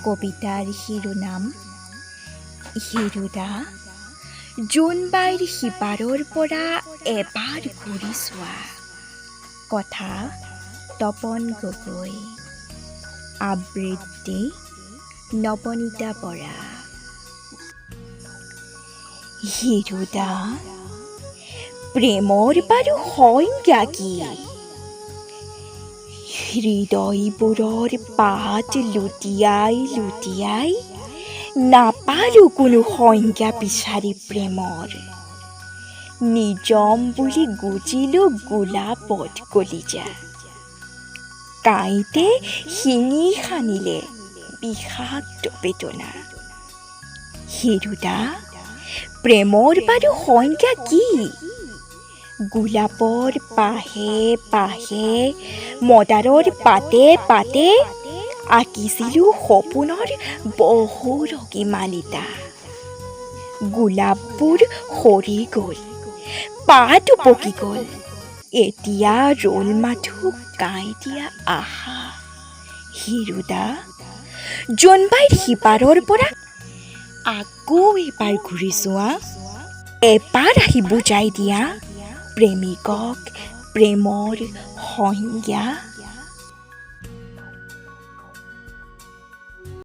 কবিতাৰ শিৰোনাম হিৰুদা জোনবাইৰ সিপাৰৰ পৰা এবাৰ ঘূৰি চোৱা। কথা তপন গগৈ, আবৃত্তি নৱনীতা বৰা। হিৰুদা প্ৰেমৰ বাৰু সংজ্ঞা কি? হৃদয়বোৰৰ পাত লুটিয়াই লুটিয়াই নাপালো কোনো সংজ্ঞা বিচাৰি প্ৰেমৰ। নিজম বুলি গুজিলো গোলাপত কলিজা, কাঁইতে শিঙি সানিলে বিষাক্ত বেদনা। হিৰুদা প্ৰেমৰ বাৰু সংজ্ঞা কি? গোলাপৰ পাহে পাহে মদাৰৰ পাতে পাতে আঁকিছিলো সপোনৰ বহুৰকী মালিতা। গোলাপবোৰ সৰি গ'ল, পাতো পকি গ'ল, এতিয়া ৰ'ল মাথো কাঁই দিয়া আশা। হিৰুদা জোনবাইৰ সিপাৰৰ পৰা আকৌ এবাৰ ঘূৰি চোৱা। এবাৰ আহি বুজাই দিয়া প্ৰেমিকক প্ৰেমৰ সংজ্ঞা।